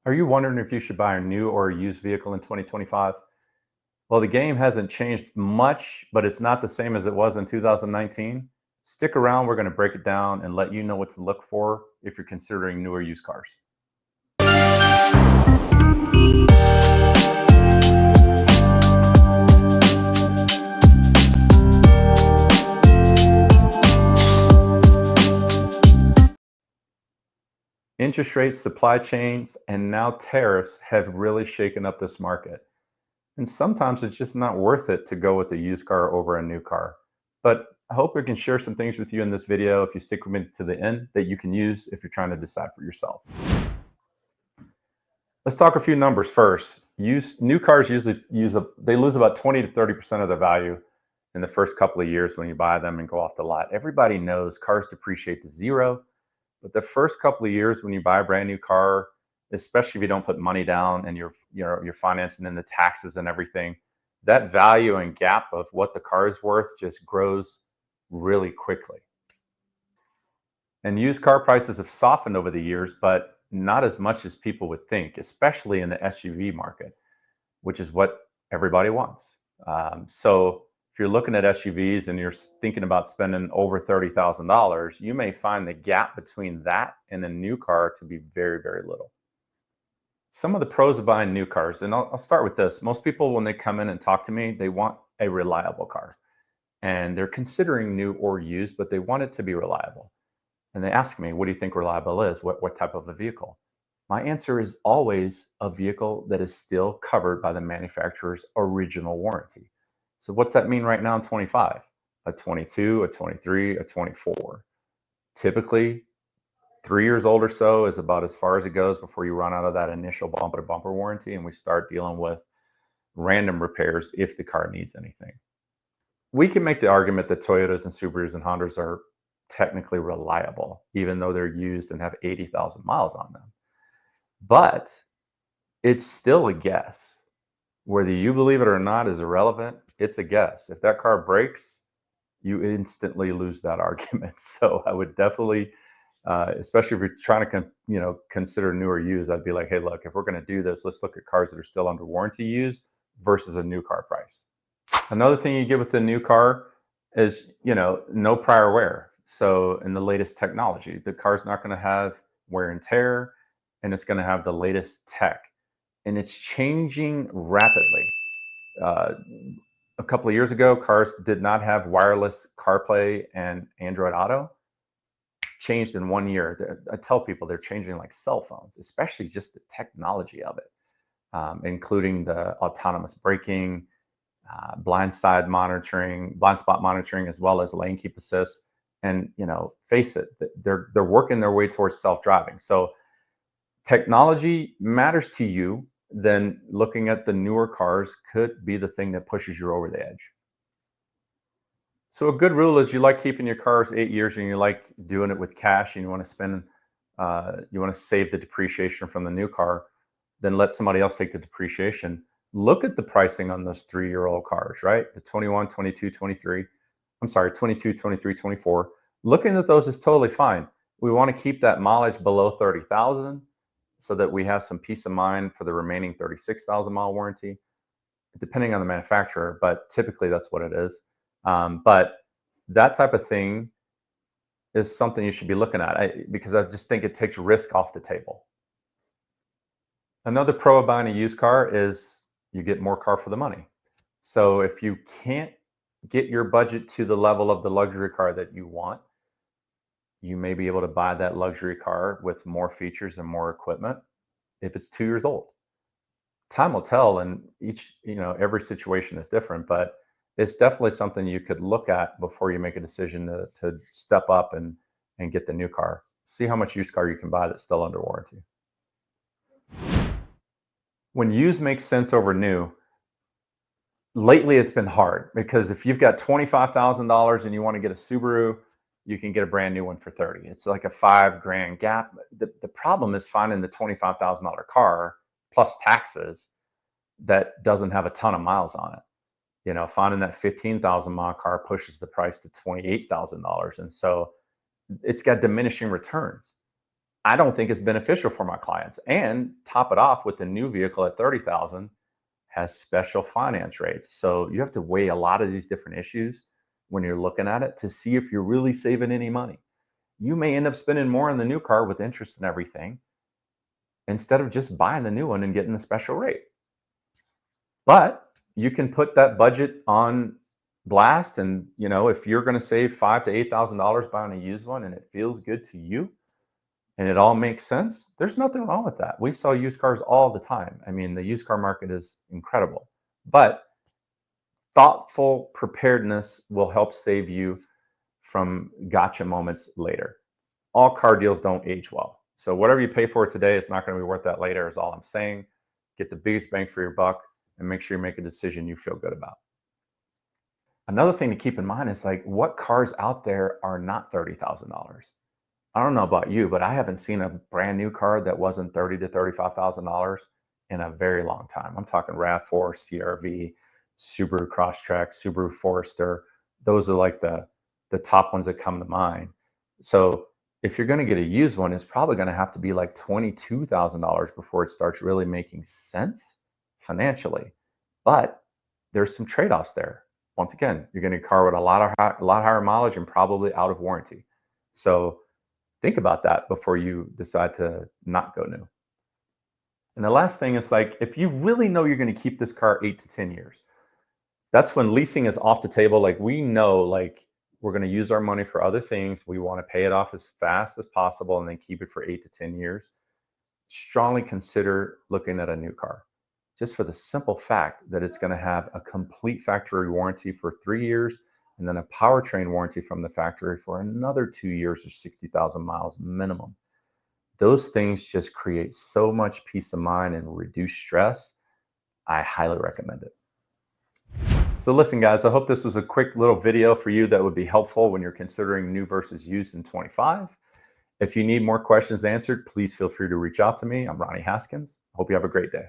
Are you wondering if you should buy a new or a used vehicle in 2025? Well, the game hasn't changed much, but it's not the same as it was in 2019. Stick around, we're going to break it down and let you know what to look for if you're considering new or used cars. Interest rates, supply chains, and now tariffs have really shaken up this market. And sometimes it's just not worth it to go with a used car over a new car. But I hope we can share some things with you in this video, if you stick with me to the end, that you can use if you're trying to decide for yourself. Let's talk a few numbers first. New cars usually they lose about 20 to 30% of their value in the first couple of years when you buy them and go off the lot. Everybody knows cars depreciate to zero, but the first couple of years when you buy a brand new car, especially if you don't put money down and you're financing in the taxes and everything, that value and gap of what the car is worth just grows really quickly. And used car prices have softened over the years, but not as much as people would think, especially in the SUV market, which is what everybody wants. So if you're looking at SUVs and you're thinking about spending over $30,000, you may find the gap between that and a new car to be very, very little. Some of the pros of buying new cars, and I'll start with this. Most people, when they come in and talk to me, they want a reliable car. And they're considering new or used, but they want it to be reliable. And they ask me, what do you think reliable is? What type of a vehicle? My answer is always a vehicle that is still covered by the manufacturer's original warranty. So what's that mean right now in 25? A 22, a 23, a 24. Typically, 3 years old or so is about as far as it goes before you run out of that initial bumper to bumper warranty and we start dealing with random repairs if the car needs anything. We can make the argument that Toyotas and Subarus and Hondas are technically reliable, even though they're used and have 80,000 miles on them. But it's still a guess. Whether you believe it or not is irrelevant. It's a guess. If that car breaks, you instantly lose that argument. So I would definitely, especially if you're trying to consider new or used, I'd be like, hey, look, if we're going to do this, let's look at cars that are still under warranty used versus a new car price. Another thing you get with the new car is, no prior wear. So in the latest technology, the car's not going to have wear and tear, and it's going to have the latest tech. And it's changing rapidly. A couple of years ago, cars did not have wireless CarPlay and Android Auto. Changed in 1 year. I tell people they're changing like cell phones, especially just the technology of it, including the autonomous braking, blind spot monitoring, as well as lane keep assist. And face it, they're working their way towards self-driving. So technology matters to you, then looking at the newer cars could be the thing that pushes you over the edge. So a good rule is you like keeping your cars 8 years and you like doing it with cash and you want to save the depreciation from the new car, then let somebody else take the depreciation. Look at the pricing on those 3-year-old cars, right? The 21, 22, 23. I'm sorry, 22, 23, 24. Looking at those is totally fine. We want to keep that mileage below 30,000 so that we have some peace of mind for the remaining 36,000 mile warranty, depending on the manufacturer, but typically that's what it is. But that type of thing is something you should be looking at because I just think it takes risk off the table. Another pro of buying a used car is you get more car for the money. So if you can't get your budget to the level of the luxury car that you want, you may be able to buy that luxury car with more features and more equipment if it's 2 years old. Time will tell, and every situation is different, but it's definitely something you could look at before you make a decision to step up and get the new car. See how much used car you can buy that's still under warranty. When used makes sense over new, lately it's been hard because if you've got $25,000 and you want to get a Subaru, you can get a brand new one for 30. It's like a $5,000 gap. The problem is finding the $25,000 car plus taxes that doesn't have a ton of miles on it. Finding that 15,000 mile car pushes the price to $28,000. And so it's got diminishing returns. I don't think it's beneficial for my clients. And top it off with the new vehicle at 30,000 has special finance rates. So you have to weigh a lot of these different issues when you're looking at it to see if you're really saving any money. You may end up spending more on the new car with interest and everything instead of just buying the new one and getting the special rate. But you can put that budget on blast, and if you're going to save $5,000 to $8,000 buying a used one, and it feels good to you, and it all makes sense, there's nothing wrong with that. We sell used cars all the time. I mean, the used car market is incredible, but thoughtful preparedness will help save you from gotcha moments later. All car deals don't age well. So whatever you pay for today, it's not going to be worth that later, is all I'm saying. Get the biggest bang for your buck and make sure you make a decision you feel good about. Another thing to keep in mind is, like, what cars out there are not $30,000? I don't know about you, but I haven't seen a brand new car that wasn't $30,000 to $35,000 in a very long time. I'm talking RAV4, CRV, Subaru Crosstrek, Subaru Forester. Those are like the top ones that come to mind. So if you're going to get a used one, it's probably going to have to be like $22,000 before it starts really making sense financially. But there's some trade-offs there. Once again, you're getting a car with a lot higher mileage and probably out of warranty. So think about that before you decide to not go new. And the last thing is, like, if you really know you're going to keep this car 8 to 10 years, that's when leasing is off the table. Like, we know, like, we're going to use our money for other things. We want to pay it off as fast as possible and then keep it for 8 to 10 years. Strongly consider looking at a new car, just for the simple fact that it's going to have a complete factory warranty for 3 years and then a powertrain warranty from the factory for another 2 years or 60,000 miles minimum. Those things just create so much peace of mind and reduce stress. I highly recommend it. So listen, guys, I hope this was a quick little video for you that would be helpful when you're considering new versus used in 25. If you need more questions answered, please feel free to reach out to me. I'm Ronnie Haskins. Hope you have a great day.